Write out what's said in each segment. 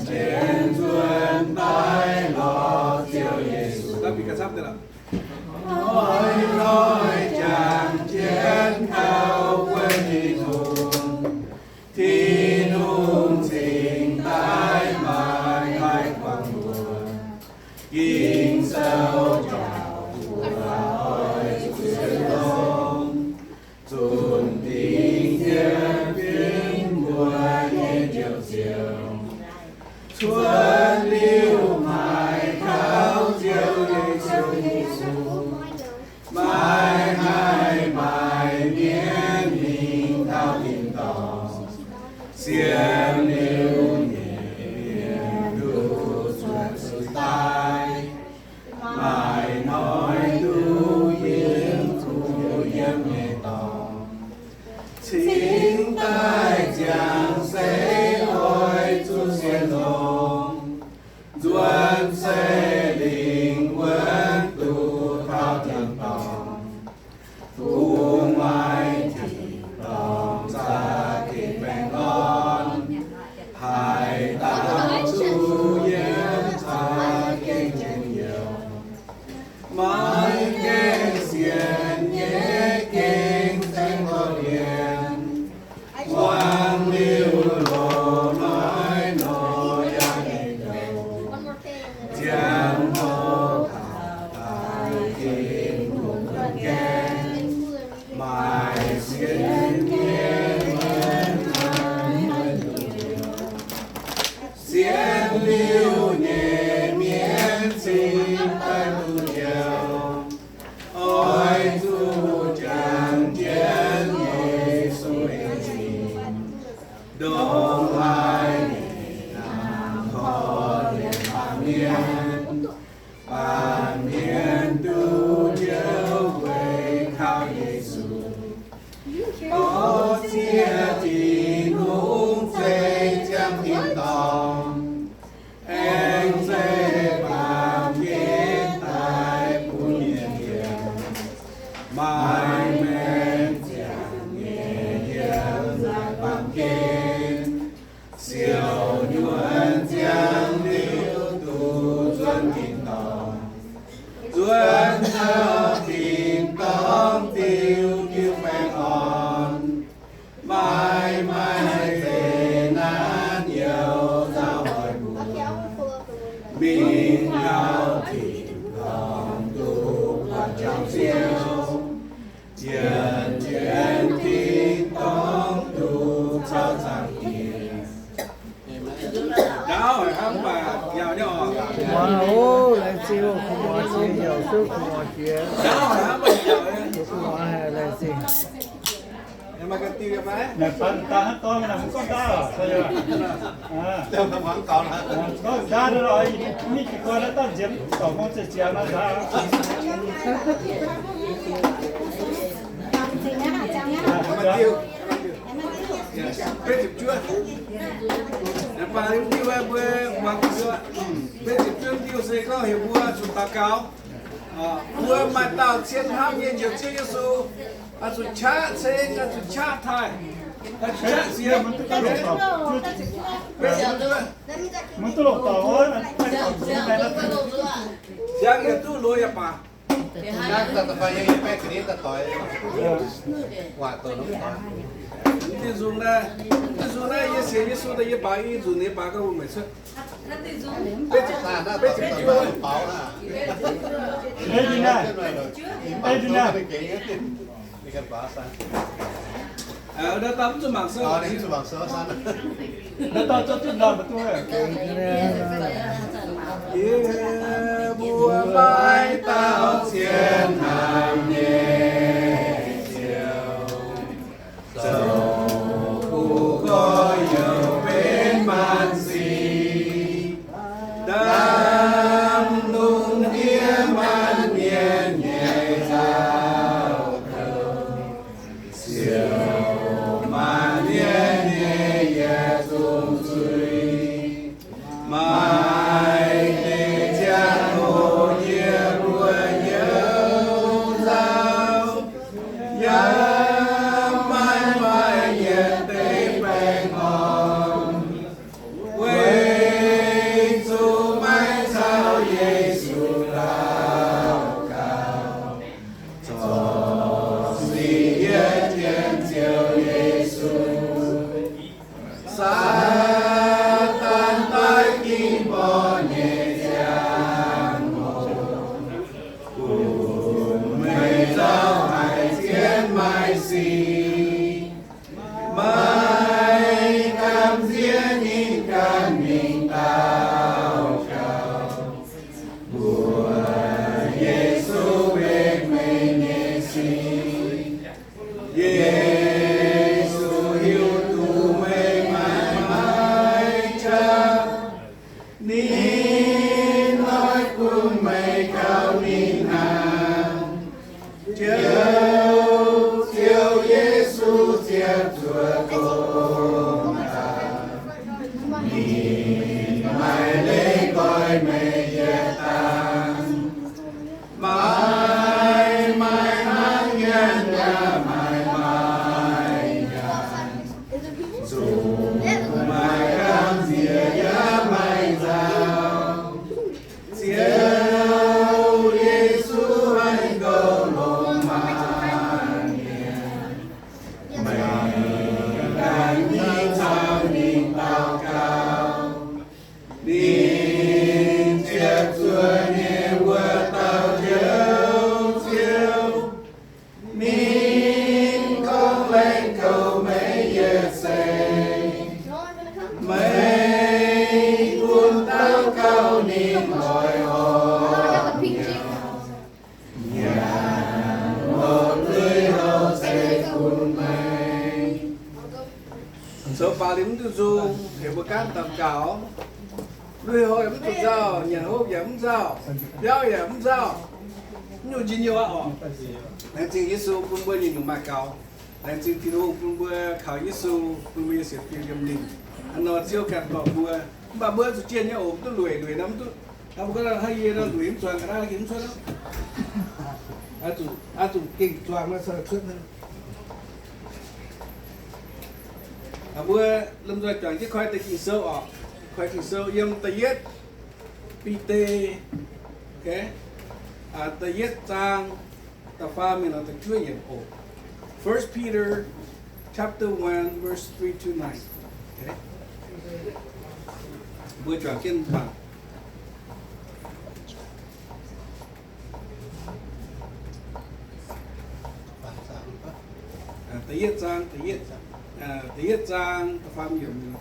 天尊拜落救耶稣。那比个差不多了。nói chẳng chiến cao quên đi thùng thì nung tình tái mãi hai quang buồn kinh sâu trào hỏi duyên long dồn tình thiên biến mùa nghe chiều chiều xuân lưu mãi khao chiều đi chiều mai hai bài miên hình thao tìm tỏ xiêm lưu nhẹ đủ xuân sự tai mai nói tu yên thu yếm nhẹ tỏ chính tai chàng sẽ ôi chu xiên lòng duân sẽ linh quân tu thao tìm tỏ thu mai thì lòng xa thịt bèn ngon hai tạo chu yếm tha kinh trên nhiều mãi kinh xiên nhé kinh thanh có điền quang lưu lộ nói nói anh đầu chẳng hô thảo tài kinh cùng thân khen mai xiên nhiên xiên lưu nhẹ miên xin tay tu nhiều ôi tu chẳng chiến nhẹ suy gì đông ai nam khó để bàn miên tu nhớ về khao Giêsu có chia thì nung dây chẳng tin tòng anh dây bằng kiến tài của nhiên hiền mai men chẳng nghe hiền dài bằng kiến siêu nhuận chẳng liêu tu duân tin tòng duân thơ tin tòng tiêu kiêu phèn on mai mai về nát nhiều giao hỏi buồn mình cao thì lòng tu và trong siêu tiền chuyện tin tòng tu sao rằng tiền đó hỏi không bà giàu nhỏ Wow, lại siêu không có gì nhiều sức không có chuyện. đó hỏi không bà giàu Không có hay lại gì. nhưng mà cái tiêu phải Nè phân ta con là một con ta rồi. Sao vậy? À, đâu mà vẫn còn hả có ra đó rồi. Như cái con nó tao diễm tổ con sẽ chèo nó ra. mà tiêu biết chưa để bà đi tiêu em bữa mặc chưa biết chưa tiêu sẽ có hiểu bữa chúng ta cao bữa mà tao chiến ham nhiên nhiều chưa Giêsu à chúng cha sẽ là chúng cha thay à chúng cha gì Mình tự lột tàu. biết chưa Mình tự lột tàu thôi. giang cái tu lôi à bà Đang ta phải những cái này ta khỏi quả tổ nó đi dùng đây ये से ये सो ये बाई जुने बागा वो में से ta đã biết chưa bảo là Ê đi nè. Ê đi nè. đi cái bảo sao ở đó tắm cho mạng sơ đi cho bằng số sao Nó tao cho chút nào mà tôi à. ye bùa mai tao xiên hàm nhẹ chiều dầu khu có nhiều bên man gì đam nung kia man miên nhẹ giao thơm chiều man nhẹ nhẹ ye dung suy nín nói cùng mày cao nín hàng chiếu chiếu Giêsu chiếu chúa cùng nín mày lấy coi mày về tang mãi mãi hát ngàn nhà mãi mãi ngàn dù mãi cam dìa giá mãi giao chiếu Giêsu anh cầu lòng mãi mày đang đi thao nhìn tao cao đi chiếc xuôi nhẹ qua tao chiếu chiếu mình con lên cầu mấy giờ xây mấy cuốn tao cao nín hỏi họ nhà một người hậu sẽ cùng mày số ba điểm tư du hiểu một cách tầm cáo nuôi hồi ấm tụt dao nhà hộp ấm dao giáo ấm dao nhiều gì nhiều ạ nên chính Giêsu cũng bơi nhìn mà cáo nên chính thiên hùng cũng bơi khảo Giêsu cũng bơi sẽ phiêu nhầm linh anh nói siêu kẹt bỏ bơi mà bơi sự chiên nhá ốm tôi lùi lắm tôi không có là hay gì đâu lùi em choàng cái đó kiếm choàng đó à chủ kinh choàng nó sợ suốt hơn à bữa lâm ra choàng chiếc khoai tây kỳ sâu ở khoai kỳ sâu yếm tây yết pite ok à tây yết trang ta pha mình là ta chúa yếm ổ First Peter chapter 1 verse 3 to 9 okay bữa choàng kiên bằng tây yết trang ta pha mình là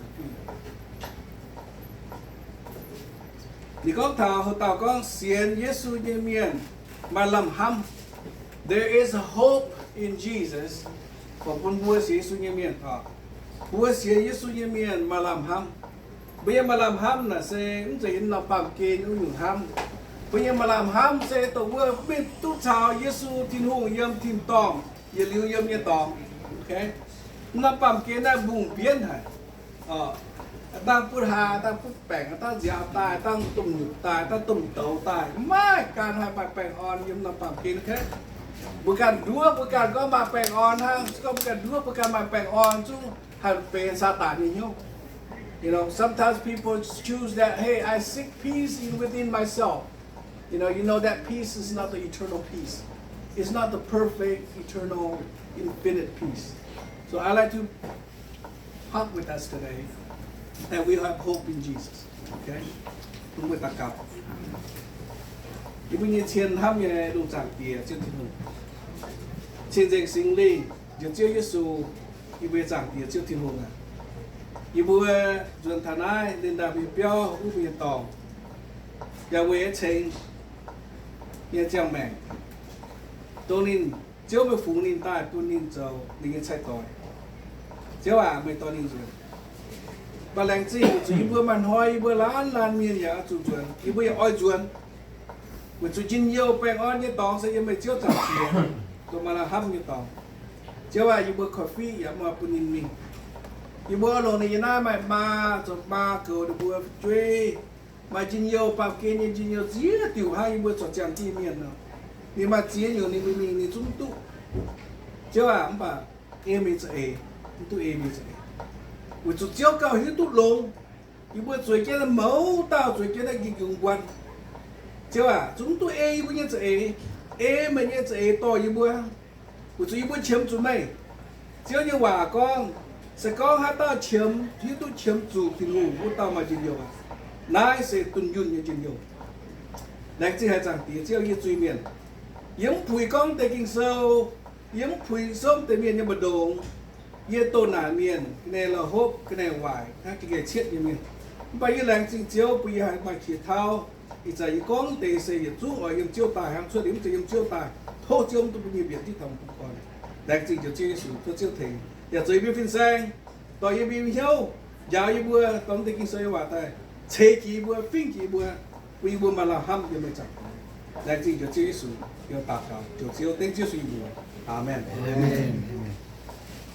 thì có thảo hồ tàu có xiên Giêsu như miền mà làm ham there is a hope in Jesus của con vua Giêsu như miền vua Giêsu như miền mà làm ham bây giờ mà làm ham là sẽ cũng sẽ nó bám kê nó nhung ham bây giờ mà làm ham sẽ tổ vua biết tu chào Giêsu thiên hùng yếm thiên tòng yếm liu yếm như tòng ok nó bám kê nó bùng biến hảตั้งพุทธาตั้งพุทธแปลงตั้งเสียตายตั้งตุ่มหยุดตายตั้งตุ่มเตาตายไม่การให้แปลงอ่อนยืมนำปามกินแค่บุการดัวบุการก็มาแปลงอ่อนฮะก็บุการดัวบุการมาแปลงอ่อนจู่หันเป็นซาตานนี่โย you know sometimes people choose that hey I seek peace within myself you know that peace is not the eternal peace it's not the perfect eternal infinite peace so I like to talk with us today that we have hope in Jesus. Okay? Chúng ta cặp. Thì bây giờ thiên ham như này đồng giảng kia trên thiên hùng. Thiên danh sinh linh, giờ chiếu Giêsu, thì bây giảng kia trên thiên hùng à. Thì bây dần thằng ai lên đà bị béo, u bị tòng. Giờ về trên, nhà chàng mẹ. Tôi nên chiếu với phụ nên tai, tôi nên giàu, nên chạy tỏi. Chiếu à, mấy tỏi nên rồi. Bà làng gì của chú bữa màn hoi bữa lan miên nhà chú chuẩn ý bữa oi chuẩn của chú chín nhiều bèn oi như tòng sẽ mới chiếu thẳng kia tôi mà là hâm như tòng chiếu à ý bữa cà phê nhà mà bún in mình ý bữa lồng này na mà cho ba cầu được bữa chơi mà chín nhiều bạc kia như chín nhiều gì là tiểu hai ý bữa cho chàng chi miền nào nhưng mà chỉ nhiều nên mình chúng tụ chiếu à ông bà em mình sẽ tụ em mình sẽ của chú chiếu cao hiếu tút lông, như bữa chuối kia là máu tao chuối kia là gì dùng quan, chiếu à chúng tôi bữa như thế mà như thế to như bữa, của chú bữa chiếm chú này, chiếu như quả con sẽ có hai tao chiếm, hiếu tút chiếm chủ thì ngủ của tao mà chịu nhiều à, nãy sẽ tuân yun như chịu nhiều, này chỉ hai chẳng tí chiếu như truy miền, yếm phùi con tây kinh sâu, yếm phùi sôm tây miền như bờ đồng. Ye tô nà miền, cái này là hốp, cái này hoài, cái ghế chết như miền. Bây giờ làng chính chiếu, bây giờ hai bài khí thao, thì giờ những con tê xây dựng xuống ở những chiếu tài, hàng suốt điểm thì những chiếu tài, thô chiếu tôi bây giờ biết tí thầm cũng còn. Làng chính chiếu chiếu sử, tôi chiếu thỉnh. Giờ dưới biên phiên sang, tòa yên biên hiếu, giáo yên bữa, tóm tê kinh xây hòa tài. chế kỳ bữa phim kỳ bữa vì bữa mà làm ham cho mình chẳng đại diện cho Chúa Giêsu yêu tạ cao cho Chúa tên Chúa Giêsu bữa Amen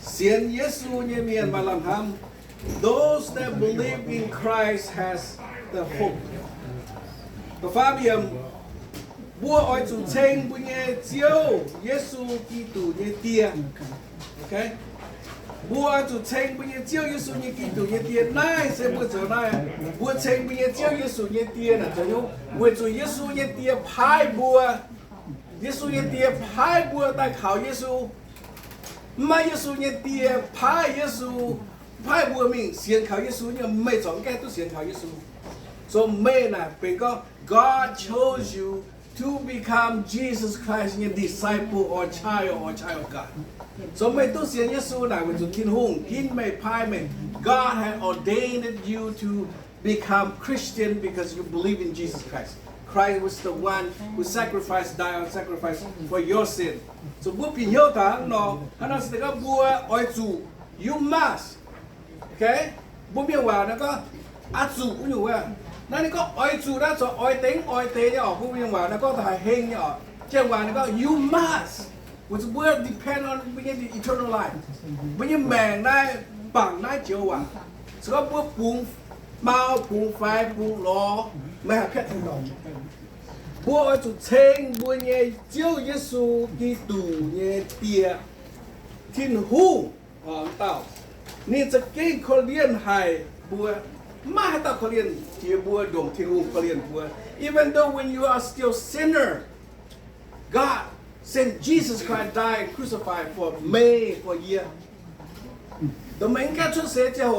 Xiên Giêsu như miền mà làm ham those that believe in Christ has the hope the Fabian bữa oi chủ tranh bữa nghe chiếu Giêsu Kitô như tia okay bữa chủ tranh bữa nghe chiếu Giêsu như Kitô như tia này sẽ bữa chỗ này bữa tranh bữa nghe chiếu Giêsu như tia là cho nhau bữa chủ Giêsu như tia phai bữa Giêsu như tia phai bữa tại khảo Giêsu mà Giêsu như tia phai Giêsu phai bữa mình xiên khảo Giêsu như mấy chọn cái tôi xiên khảo Giêsu so mấy là bên có God chose you to become Jesus Christ your disciple or child of God. So may tu xiên Giêsu là với chúng thiên hùng, thiên may phai may God had ordained you to become Christian because you believe in Jesus Christ. Christ was the one who sacrificed, died on sacrifice for your sin. So bữa pin hiếu thắng nó, hắn sẽ có bữa oi chủ, you must, okay? Bữa miêu vào nó có chủ cũng nhiều à. Nó có oi chủ đó cho oi tế nhá, bữa miêu vào nó có thải hình nhá. Trên vào nó có you must, which will depend on the eternal life. Bây giờ mèn này bằng này chiếu vào, sẽ có bữa buông mau buông phai buông lò, mẹ hạt khét thành đồng. Bữa chủ tranh bữa nghe chiếu Giêsu Kitô nghe tia thiên hùng tao nênจะเก่งคนเรียนให้บัวมาให้ตาคนเรียนที่บัวดงที่หูคนเรียนบัว even though when you are still sinner God sent Jesus Christ died crucified for me for year แต่ไม่แค่ช่วยเสียเจ้า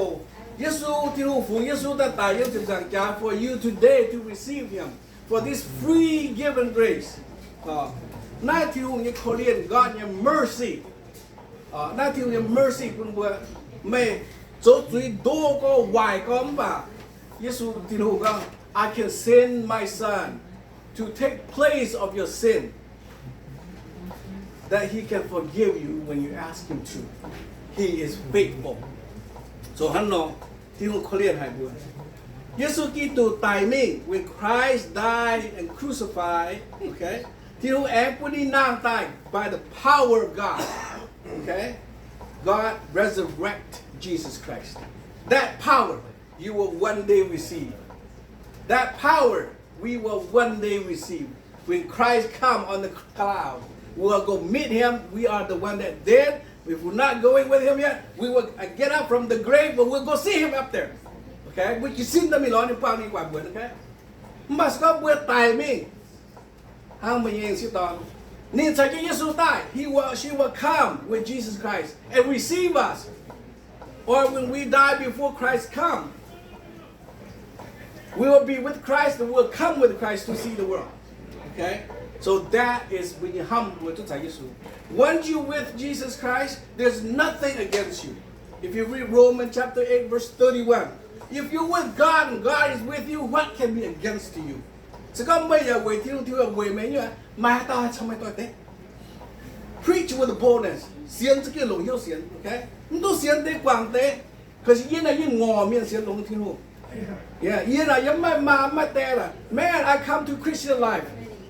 เยซูที่หูฝูงเยซูแต่ตายยังจะสั่งจ่า for you today to receive Him for this free given grace หน้าที่หูยังคนเรียน God your mercy หน้าที่หูยัง mercy คุณบัวไม่做最多個壞講吧，耶穌天父講 I can send my son to take place of your sin, that he can forgive you when you ask him to. He is faithful. So ฮันน้องที่ผมเขาเรียนให้บัวเยซูคริสต์ตายมิ่ง when Christ died and crucified, okay ที่ผมแอบผู้นี้นางตาย by the power of God, okay God resurrect Jesus Christ. That power you will one day receive. That power we will one day receive. When Christ come on the cloud, we will go meet Him. We are the one that dead. If we're not going with Him yet, we will get up from the grave, but we'll go see Him up there. Okay? We can see them in the power of God. Okay? Must go with timing. How many years you thought? She will come with Jesus Christ and receive us. Or when we die before Christ come, we will be with Christ and we will come with Christ to see the world. Okay? So that is when you humble to Jesus. Once you with Jesus Christ, there's nothing against you. If you read Romans chapter 8 verse 31, if you're with God and God is with you, what can be against you? So come bây giờ quay thiên quay mấy như mà tao sao mày tôi thế? Preach with boldness. Xiên cái lồng hiếu xiên, okay? Tôi xiên tế quảng tế, cái gì này yên ngò miền xiên lồng thiên hồ. Yeah, yên là yếm mà té là. Man, I come to Christian life.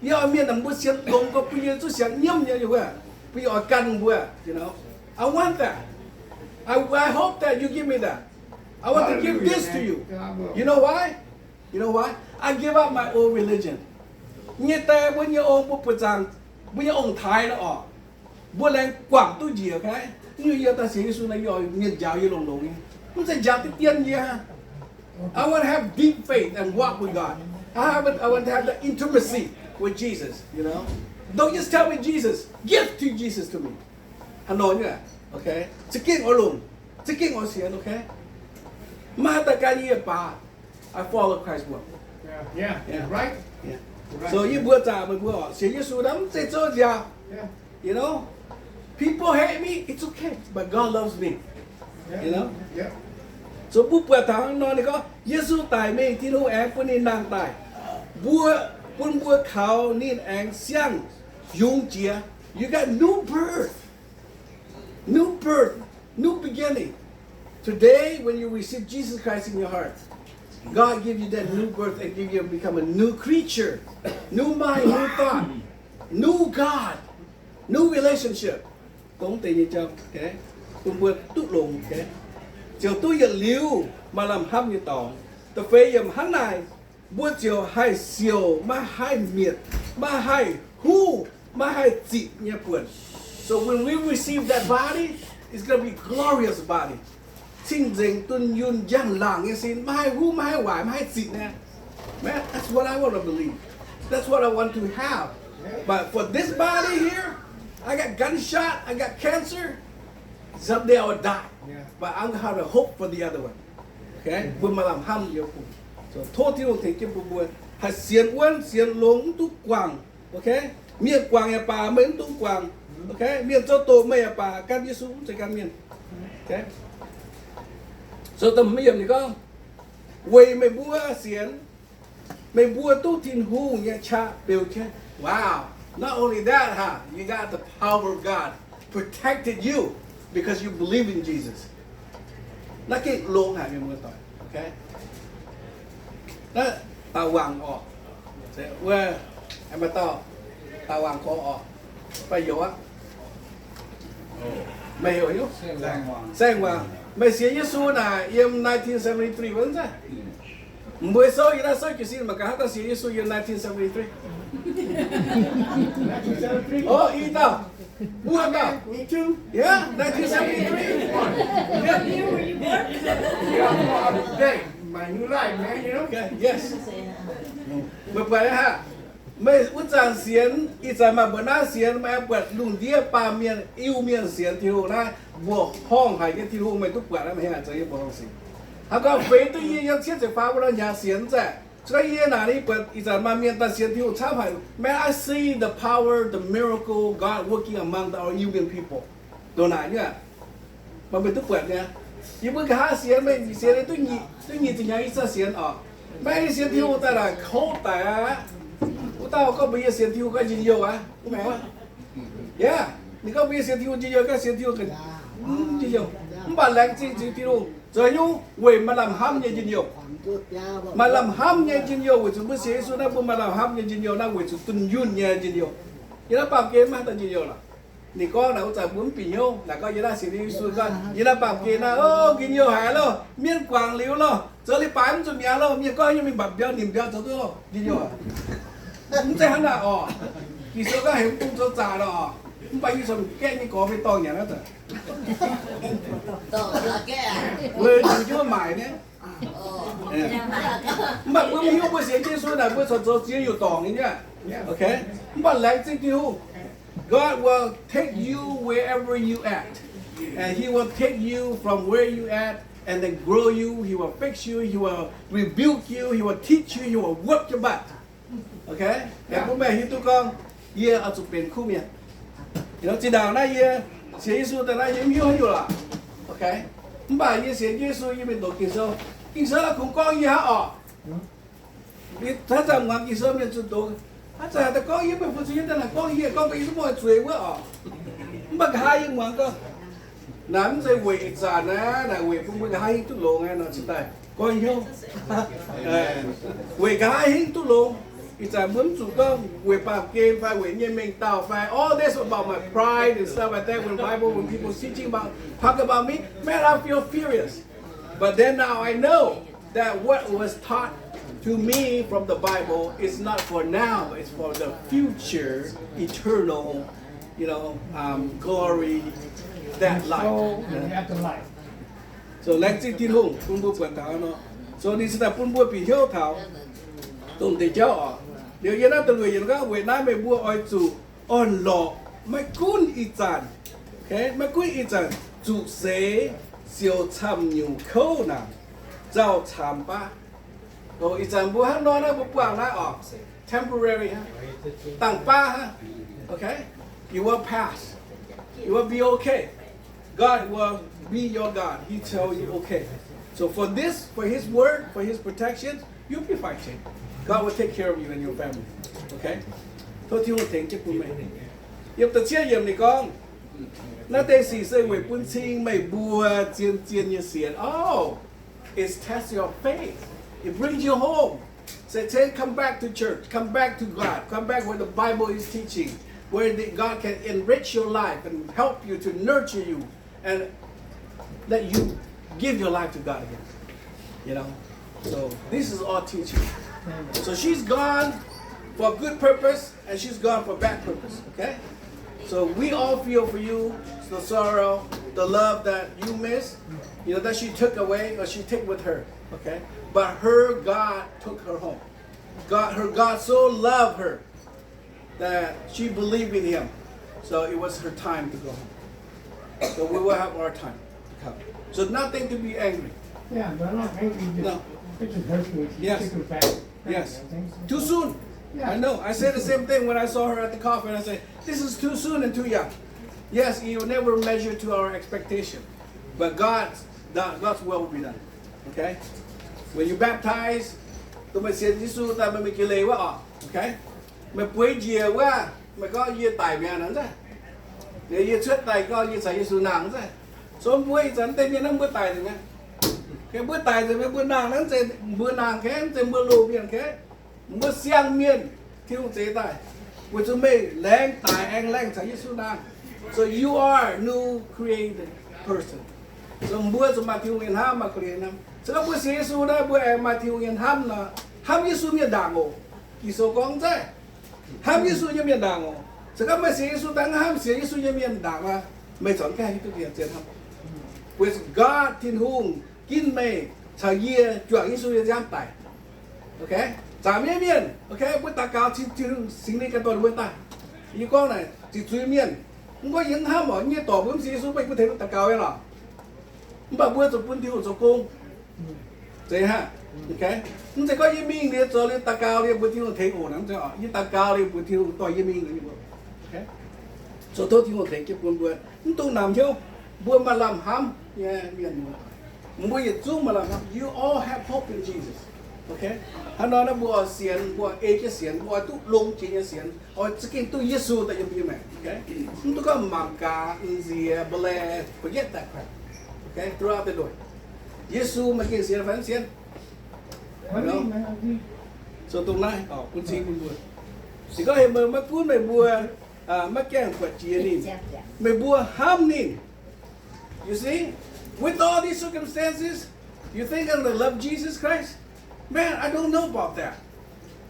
Yêu miền là muốn xiên lồng có bây giờ tôi xiên nhâm như vậy. Bây giờ cần bữa, you know. I want that. I hope that you give me that. I want to give this to you. You know why? You know why? I give up my old religion. Như té với như ông bố rằng, với như ông Thái nó ở. Bữa nay quảng tôi gì cái như giờ ta sẽ xuống này rồi nhận giáo như lòng đồng không sẽ giáo cái tiền gì ha. I want to have deep faith and walk with God. I want to have the intimacy with Jesus, you know. Don't just tell me Jesus, give to Jesus to me. Hắn nói như vậy, okay? Chỉ kinh ở lùng, chỉ kinh ở xiên, okay? Mà ta cái gì bà, I follow Christ's will. Yeah, right. Yeah. So you bữa trả bữa họ sẽ Giêsu đắm sẽ cho gì à? You know. People hate me, it's okay, but God loves me. You know? Yeah. So bữa tháng nói này có Giêsu tài mình thì nó em cũng nên nàng tài. Bữa khảo nên em xiang dung chia. You got new birth, new beginning. Today, when you receive Jesus Christ in your heart, God give you that new birth and give you become a new creature, new mind, new thought, new God, new relationship. Tốn tiền như chồng, okay? Tôi vừa tút lùng, okay? Chiều tôi giờ liu mà làm hâm như tỏ, tôi phê yếm hắn này, bữa chiều hai siêu mà hai miệt, mà hai hu, mà hai chị nha quần. So when we receive that body, it's gonna be glorious body. Sinh dành tuân yun giang làng như xin, mà hai hu, mà hai hoài, mà hai chị nè. Man, that's what I want to believe. That's what I want to have. But for this body here, I got gunshot, I got cancer. Someday I will die. But I'm gonna have a hope for the other one. Okay? When mà làm hâm nhiều cùng. So, thô thiên thì kiếm bùa bùa. Hãy xiên uốn, xiên lống túc quàng. Okay? Miền quàng nhà bà mến túc quàng. Okay? Miền cho tổ mê nhà bà can Giêsu sẽ can miền. Okay? So tầm miền thì có. Quay mày bùa xiên. Mày bùa tu thiên hù nhà cha biểu chết. Wow. Not only that, you got the power of God protected you because you believe in Jesus. Nó cái lông hả mình tỏi, okay? Đó tàu vàng ọ, where em bắt tàu vàng có ọ, phải hiểu á? Mày hiểu không? Sang vàng. Mày xé Giêsu là em 1973 vẫn sao? 16 years na sa kasi magkahata si Yesu year 1973. Oh, ito. Buhat ka. Yeah, 1973. Yeah, my new life, man, you know? Okay, yes. Bởi ha. Mấy út giang xiên, ít ra mà bữa na xiên mà em quẹt lùng đĩa ba miền yêu miền xiên thì hồ na buộc hong hay cái thì hồ mày túc quẹt em hay là chơi bộ gì? Hắn có về tự nhiên yang chết sẽ phá vào nhà xiên ra. Cho nên yên nào đi quẹt ít ra mà miền ta xiên thì hồ chắp hay. Man, I see the power, the miracle God working among our Union people. Đồ này nhá. Mà mình túc quẹt nha. Như bữa cả xiên mình xiên đấy tôi nhị thì nhà ít ra xiên ở. Mấy xiên thì hồ ta là khâu ta. Tao có bây giờ xiên thiêu cái gì nhiều à? Không phải không? Yeah,你có bây giờ xiên thiêu gì nhiều cái xiên thiêu cái gì nhiều? Không phải là xiên thiêu. Rồi nhung, quỷ mà làm ham như gì nhiều? Mà làm ham như gì nhiều? Quỷ chúng mới xé xuống đó, mà làm ham như gì nhiều? Na quỷ chúng tuân yun như gì nhiều? Vậy đó bảo kê mà tuân gì nhiều là? Nị có nào trả muốn bị nhau là có gì đó xé đi xuống con. Vậy đó bảo kê là ô cái nhiều hại lo, miên quàng liu lo, giờ đi bán cho mẹ lo, miên coi như mình bật béo niềm béo cho tôi lo, gì nhiều à? Không thấy hắn là kỳ số các hình tung cho già đó không phải như sầm kẹt như có với to nhà nó thôi vừa đừng chưa mải nhé mà bữa mình bữa xế trên số là bữa sọt sọt xế nhiều tỏng nhá ok không phải lấy cái tiêu God will take you wherever you at and He will take you from where you at and then grow you. He will fix you. He will rebuke you. He will teach you. He will whip your butt. Okay, em cũng mẹ hiểu tôi con, ye ở chụp biển khu miền, nó chỉ đào này ye,写耶稣的那也没有有了，OK， 唔把ye写耶稣因为读kinh sơ là cũng con ye hả你他在玩kinh sơ面就读，他在他讲ye不负责任的讲ye讲个意思冇做喎唔把下英玩個，嗱咁就為賺啊，嗱為唔會下英都long啊，嗱實在講嘢，為下英都long。It's a we all this about my pride and stuff like that. When people teaching talk about me, man, I feel furious. But then now I know that what was taught to me from the Bible is not for now, it's for the future, eternal, glory, that life. So let's see home. So this is the Punbu Pihio Tao. Tùng thì cháu điều như nó từ người dân các Việt Nam mình mua oi chủ on lọ mấy cún ít dàn, ok mấy cún ít dàn chủ sẽ siêu chăm nhiều khâu nào giàu chăm ba rồi ít dàn mua hàng đó nó bốc quảng lại ở temporary ha tặng ba ha ok you will pass you will be okay God will be your God He tell you okay so for His word for His protection you'll be fine. God will take care of you and your family. Okay? Thôi thiếu một tiếng chứ cũng mày. Yếm tự chia yếm này con. Nó tên sĩ xây về quân sinh mày bùa chiên như xiên. Oh, it's test your faith. It brings you home. Say, come back to church. Come back to God. Come back where the Bible is teaching. Where God can enrich your life and help you to nurture you. And let you give your life to God again. You know? So this is all teaching. So she's gone for good purpose and she's gone for bad purpose. Okay? So we all feel for you the sorrow, the love that you miss, you know, that she took away or she took with her. Okay? But her God took her home. Her God so loved her that she believed in him. So it was her time to go home. So we will have our time to come. So nothing to be angry. Yeah, but I'm not angry. No. It just hurts me. Yes. Take her back. Yes. I think so. Too soon. Yeah. I know. I said the same thing when I saw her at the coffin. I said, this is too soon and too young. Yes, you will never measure to our expectation. But God's will will be done. Okay? When you baptize, tôi mới xin Jesus ta mới kêu lệ quá. Okay? Mà quấy dìa quá, mà có dìa tài mẹ nó ra. Để dìa xuất tài có dìa xài Jesus nàng ra. Số quấy dẫn tên như nó bữa tài rồi nha. Cái bữa tài rồi bữa nàng nó sẽ bữa nàng khé, sẽ bữa lù miền khé. Bữa xiang miền thiếu chế tài. Với chúng mình leng tài anh leng xài Jesus nàng. So you are new created person. So bữa chúng mà thiếu miền ham mà create nam. So bữa xài Jesus đó bữa em mà thiếu miền ham là ham Jesus miền đàng ngộ. Kỳ số con thế. Ham Jesus như miền đàng ngộ. So các bạn xài Jesus tăng ham xài Jesus như miền đàng mà mấy chọn cái như tôi hiện ham. With God thiên hùng kinh mê thời gian chuẩn Jesus giam tài. Okay? Giả miên miền. Okay? Bữa ta cao thiên sinh lý cái toàn bữa ta. Như con này chỉ truy miền. Không có những ham ở như tổ bướm Jesus bây có thể ta cao ấy nào. Bà bữa rồi bún thiếu rồi cung. Thế ha. Okay? Không sẽ có những mình để cho lên ta cao đi bữa thiếu thấy ổn lắm cho. Như ta cao đi bữa thiếu tỏi những mình như vậy. Okay? So tôi thiếu thấy cái buồn buồn. Không tôi làm chứ. Buồn mà làm ham. Yeah, miền nữa. Mua gì chung mà làm ham. You all have hope in Jesus. Okay? Hắn nói nó bùa xiên, bùa ê cái xiên, bùa tụ lông trên cái xiên. Or chỉ cái tụ Giêsu tại những mẹ. Okay? Không tôi có mảng cá, gì, bale, forget that crap. Okay? Throughout the door. Giêsu mà cái xiên phải xiên. No? So tụi này, cũng xin cũng buồn. Thì có hình mà mắc cuốn mày bùa, mắc kẹng quạt chia nín. Mày bùa ham nín. You see? With all these circumstances, you think I'm going to love Jesus Christ? Man, I don't know about that.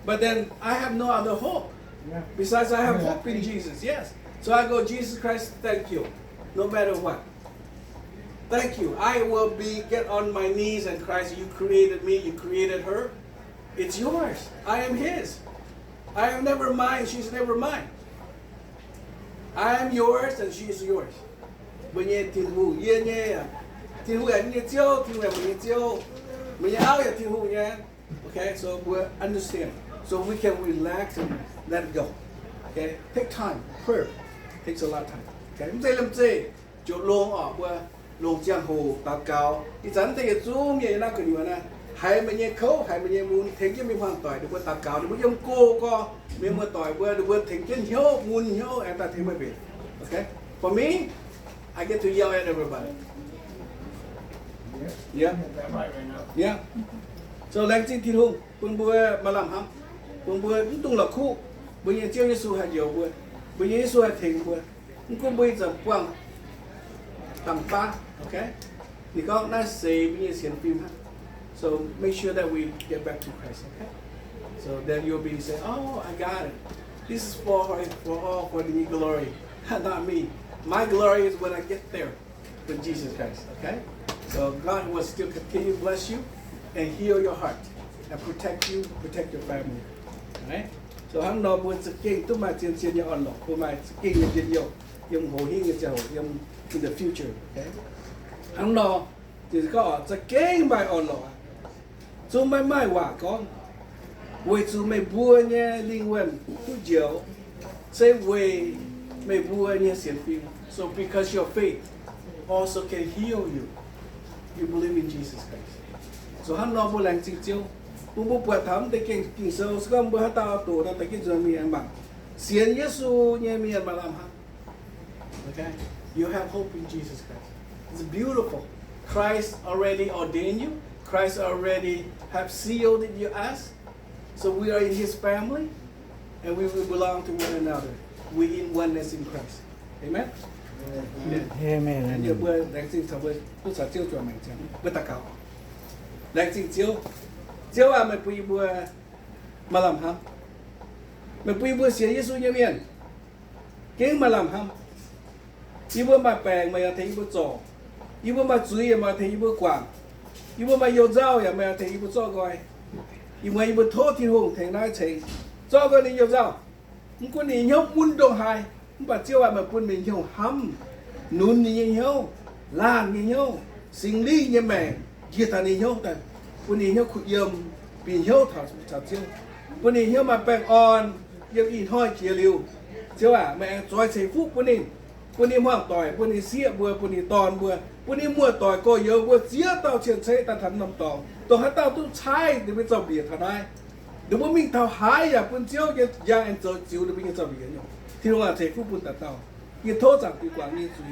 But then I have no other hope. Besides, I have hope in Jesus. Yes. So I go, Jesus Christ, thank you. No matter what. Thank you. I will get on my knees and Christ, you created me, you created her. It's yours. I am his. I am never mine. She's never mine. I am yours and she is yours. Bây giờ thiên hữu yên nhé. Thiên hữu ảnh như chiêu, thiên hữu ảnh như chiêu. Bây giờ áo là thiên hữu nhé. Okay, so we understand. So we can relax and let it go. Okay, take time. Prayer takes a lot of time. Okay, không dây làm gì. Chỗ lông ở qua lông giang hồ tao cao. Thì chẳng thể zoom như thế cái gì mà nè. Hay mà nhẹ khâu, hay mà nhẹ muốn thấy cái mình hoàn toàn được qua tao cao. Được qua giống cô co. Mình mà tỏi qua được qua thấy cái hiếu, muốn hiếu em ta thấy mới về. Okay, for me. I get to yell at everybody. Yeah. Yeah. So lãnh xin thiên hùng, quân bùa mà làm hăng, quân bùa cũng tung là khu, bây giờ chiêu Giêsu hay nhiều bùa, bây giờ Giêsu hay thỉnh bùa, cũng bây giờ quăng, tầm ba, okay? Thì có nói gì bây giờ xem phim ha. So make sure that we get back to Christ, okay? So then you'll be saying, oh, I got it. This is for the glory, not me. My glory is when I get there with Jesus Christ, okay? So God will still continue to bless you and heal your heart and protect you, protect your family, right? So hắn nói muốn sự kinh tôi mà chiến chiến như on lộc, tôi mà sự kinh như chiến nhiều, dùng hồ hi như chào, dùng in the future, okay? Hắn nói thì có sự kinh bài on lộc, chúng mày mày hòa con, vì chúng mày bùa nhé linh hồn, tu chiếu, sẽ về mày bùa nhé xiên phim. So because your faith also can heal you, you believe in Jesus Christ. So hắn nói bố lành chịu chiêu, bố bố bùa thắm tới kinh sâu, xong bố hát tao tổ ra tới cái giờ miệng bằng, xiên Giêsu nhé miệng mà làm hăng. Okay, you have hope in Jesus Christ. It's beautiful. Christ already ordained you. Christ already have sealed in your us. So we are in His family, and we will belong to one another. We in oneness in Christ. Amen. Amen. Giờ bữa đánh xin sao bữa tôi sẽ chiêu cho mình chẳng bữa ta cầu đánh xin chiêu à mình bùi bữa mà làm ham mình bùi bữa xỉa Giêsu như miền kiến mà làm ham như bữa mà bèn mà thấy bữa trò như bữa mà chuối mà thấy bữa quảng như bữa mà yêu dao mà thấy bữa cho gọi như bữa thốt thiên hùng thấy nói thấy cho gọi đi yêu dao không có gì nhóc muốn đồng hài bà chiêu à mà quân mình nhau hâm nún như nhau lan như nhau sinh lý như mẹ kia ta như nhau ta quân đi nhau khụi yếm bị nhau thảo chiêu quân đi nhau mà bèn on yếm in hoi kia liu chiêu à mẹ trói xây phúc quân đi hoang tỏi quân đi xía bùa quân đi tòn bùa quân đi mua tỏi coi yếu bùa chia tao chuyện xây ta thắn nằm tỏ tao hát tao tu trái để mới giàu biệt thằng ai đừng có mình tao hái à quân chiêu cái giang anh chơi chiêu để mình giàu biệt nhau thì lúc nào thầy phúc bùn tạt tàu như thốt rằng từ quảng như suy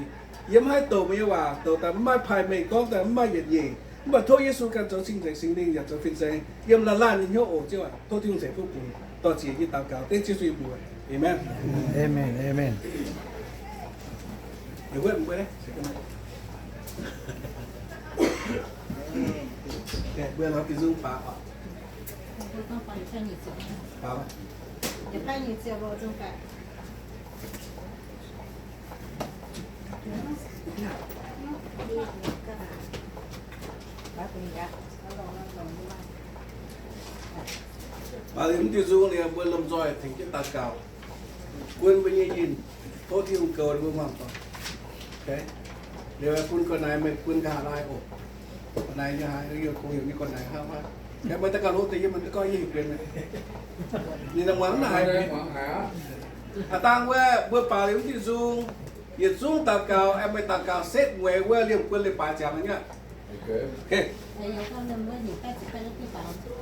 yếm hai tổ mới hòa tổ ta mai phải mày con ta mai nhiệt gì mà thôi Giêsu can cho sinh thành sinh linh cho phiên sinh yếm là lan như nhau ổ chứ à thôi thì thầy phúc bùn tao chỉ như tao cáo tên chưa suy bùn amen Amen. hiểu quên đấy bữa nó cái dung phá à phá bà thì cũng tiêu du này bữa lầm rồi thành cái tà cào quên bây giờ nhìn thôi thì ông cầu được hoàn toàn ok nếu quân con này mình quân cả hai ổ con này như hai cái không hiểu như con này ha cái mới tất cả lỗ thì mình coi gì quyền này nhìn là món này tăng bữa bà thì cũng tiêu du nhiệt dung tà cào em mới tà cào xét ngoài qua liềm quân liềm bà chạm nhá ok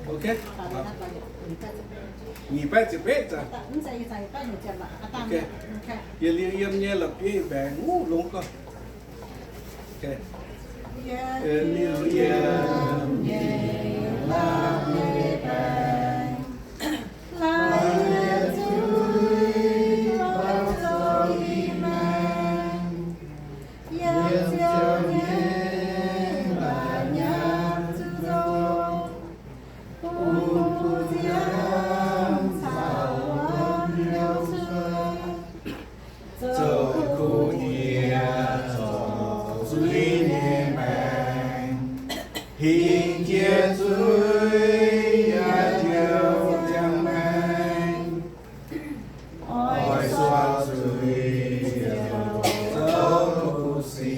ok nghỉ bé chỉ bé rồi ok giờ liêu yếm nhé là cái bé ngủ luôn con ok liêu yếm nhé là cái bé lại vui và rồi mang yếm chiều nhé là nhạc chú dâu Hình kia dưới chiều chẳng mang ôi xoa dưới dấu cụ xì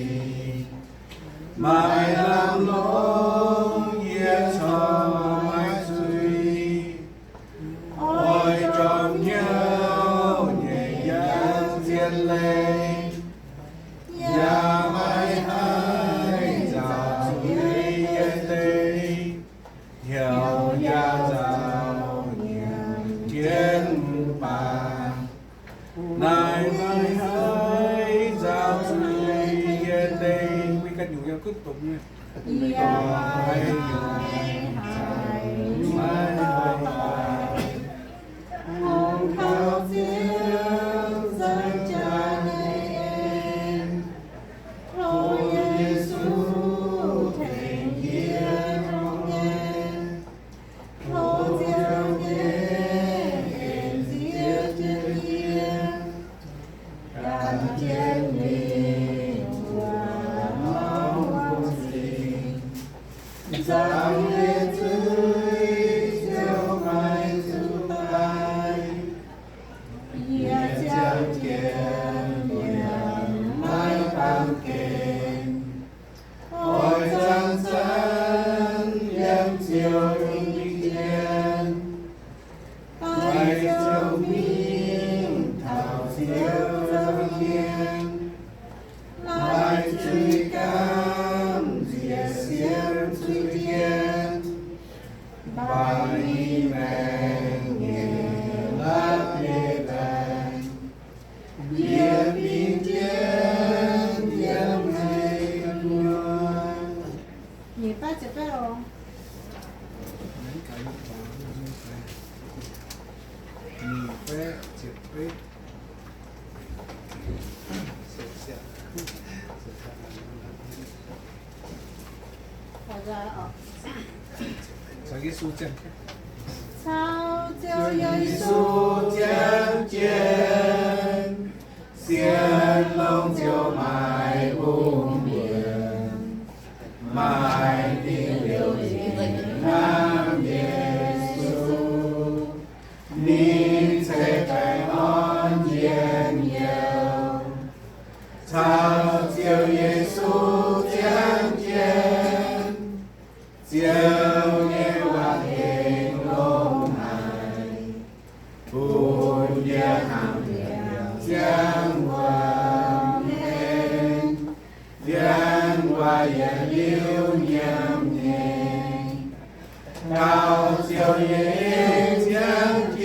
mai làm lông yết cho mai dưới ôi trong nhau nhẹ nhàng diên lên nhà mai hai dạo dưới yên tây hiểu nhà dạo kiến bà này mai hai dạo dưới yên tây quy cách nhủ nhau cứ tụng nha mai hồng khao diêu dân cha em thôi Giêsu thành hiến trong em thôi diêu nhé em giết chân hiến đàn trên mình và mong quang sinh giang lên dưới diêu mai du tay nhà trang kiên nhà mai bằng kền ôi giang san em chiều bình yên mai chiều minh thảo diêu dâng hiên mai truy cam diệt xiêm truy thiên bài mèn nghề lát lê bèn yên bình thiên yên hay nguồn你爸这个哦， bé chụp bé 자기 수장 sao耶稣将见，显龙就迈不变，迈的流进南耶稣，你才在岸边有，超就耶稣将见，就耶往天龙海，不也行将我们，将我也留念念，到就耶将见，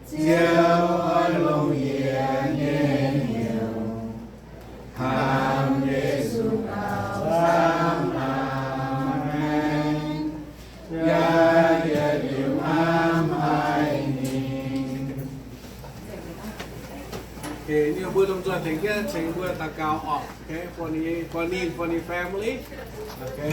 就爱龙也也有，喊耶稣高唱阿门，也留安爱你。Okay, ini buat teman-teman, thank you. Saya buat takau off. Okay, for the family. Okay.